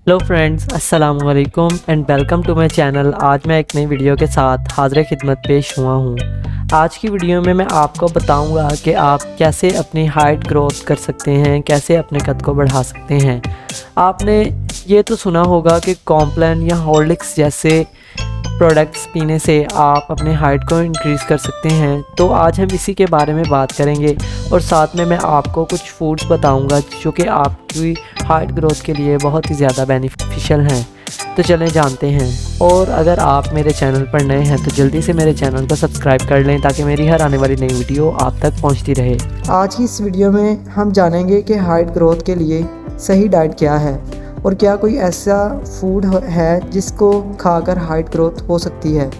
Hello friends, अस्सलाम वालेकुम and welcome to my channel. आज मैं एक नई वीडियो के साथ हाज़िर खिदमत पेश हुआ हूँ। आज की वीडियो में मैं आपको बताऊँगा कि आप कैसे अपनी हाइट ग्रोथ कर सकते हैं, कैसे अपने कद को बढ़ा सकते हैं। आपने ये तो सुना होगा कि कॉम्प्लान या हॉर्लिक्स जैसे प्रोडक्ट्स पीने से आप अपने हाइट को इंक्रीज़ कर सकते हैं। तो आज हम इसी के बारे में बात करेंगे और साथ में मैं आपको कुछ फूड्स बताऊंगा जो कि आपकी हाइट ग्रोथ के लिए बहुत ही ज़्यादा बेनिफिशियल हैं। तो चलें जानते हैं। और अगर आप मेरे चैनल पर नए हैं तो जल्दी से मेरे चैनल को सब्सक्राइब कर लें ताकि मेरी हर आने वाली नई वीडियो आप तक पहुंचती रहे। आज की इस वीडियो में हम जानेंगे कि हाइट ग्रोथ के लिए सही डाइट क्या है और क्या कोई ऐसा फूड है जिसको खाकर हाइट ग्रोथ हो सकती है।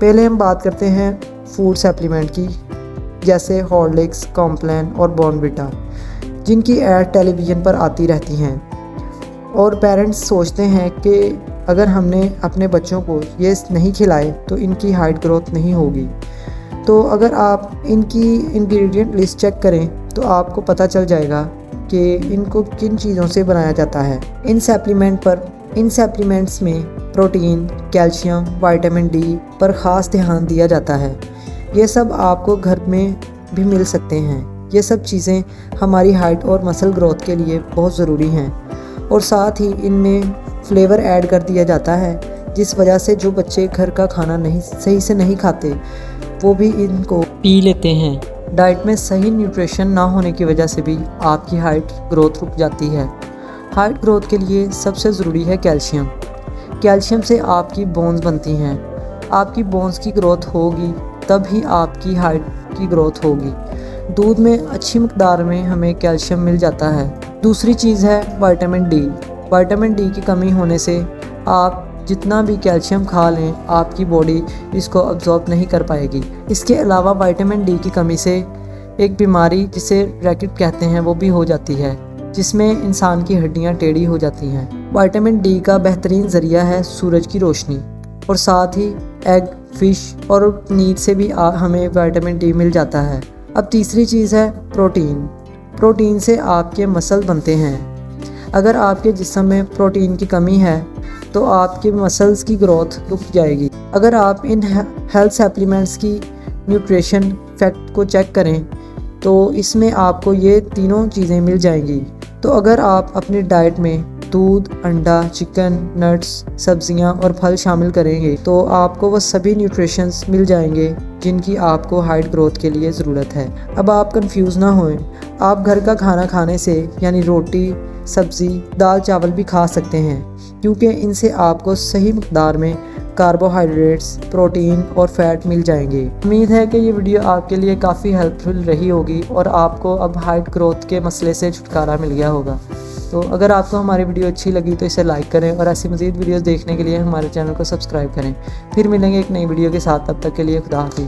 पहले हम बात करते हैं फूड सप्लीमेंट की, जैसे हॉर्लिक्स, कॉम्प्लान और बॉर्नविटा, जिनकी ऐड टेलीविज़न पर आती रहती हैं और पेरेंट्स सोचते हैं कि अगर हमने अपने बच्चों को ये नहीं खिलाए तो इनकी हाइट ग्रोथ नहीं होगी। तो अगर आप इनकी इंग्रेडिएंट लिस्ट चेक करें तो आपको पता चल जाएगा कि इनको किन चीज़ों से बनाया जाता है। इन सप्लीमेंट्स में प्रोटीन, कैल्शियम, विटामिन डी पर ख़ास ध्यान दिया जाता है। ये सब आपको घर में भी मिल सकते हैं। ये सब चीज़ें हमारी हाइट और मसल ग्रोथ के लिए बहुत ज़रूरी हैं और साथ ही इनमें फ्लेवर ऐड कर दिया जाता है, जिस वजह से जो बच्चे घर का खाना सही से नहीं खाते वो भी इनको पी लेते हैं। डाइट में सही न्यूट्रिशन ना होने की वजह से भी आपकी हाइट ग्रोथ रुक जाती है। हाइट ग्रोथ के लिए सबसे ज़रूरी है कैल्शियम। कैल्शियम से आपकी बोन्स बनती हैं। आपकी बोन्स की ग्रोथ होगी तब ही आपकी हाइट की ग्रोथ होगी। दूध में अच्छी मकदार में हमें कैल्शियम मिल जाता है। दूसरी चीज़ है विटामिन डी। विटामिन डी की कमी होने से आप जितना भी कैल्शियम खा लें आपकी बॉडी इसको अब्जॉर्ब नहीं कर पाएगी। इसके अलावा विटामिन डी की कमी से एक बीमारी जिसे रैकेट कहते हैं वो भी हो जाती है, जिसमें इंसान की हड्डियां टेढ़ी हो जाती हैं। विटामिन डी का बेहतरीन ज़रिया है सूरज की रोशनी और साथ ही एग, फिश और मीट से भी हमें विटामिन डी मिल जाता है। अब तीसरी चीज़ है प्रोटीन। प्रोटीन से आपके मसल बनते हैं। अगर आपके जिस्म में प्रोटीन की कमी है तो आपके मसल्स की ग्रोथ रुक जाएगी। अगर आप इन हेल्थ सप्लीमेंट्स की न्यूट्रिशन फैक्ट को चेक करें तो इसमें आपको ये तीनों चीज़ें मिल जाएंगी। तो अगर आप अपनी डाइट में दूध, अंडा, चिकन, नट्स, सब्जियां और फल शामिल करेंगे तो आपको वो सभी न्यूट्रिशंस मिल जाएंगे जिनकी आपको हाइट ग्रोथ के लिए ज़रूरत है। अब आप कंफ्यूज ना होएं। आप घर का खाना खाने से यानी रोटी, सब्ज़ी, दाल, चावल भी खा सकते हैं क्योंकि इनसे आपको सही मकदार में कार्बोहाइड्रेट्स, प्रोटीन और फैट मिल जाएंगे। उम्मीद है कि ये वीडियो आपके लिए काफ़ी हेल्पफुल रही होगी और आपको अब हाइट ग्रोथ के मसले से छुटकारा मिल गया होगा। तो अगर आपको हमारी वीडियो अच्छी लगी तो इसे लाइक करें और ऐसी मज़ीद वीडियोज़ देखने के लिए हमारे चैनल को सब्सक्राइब करें। फिर मिलेंगे एक नई वीडियो के साथ, तब तक के लिए खुदा हाफिज़।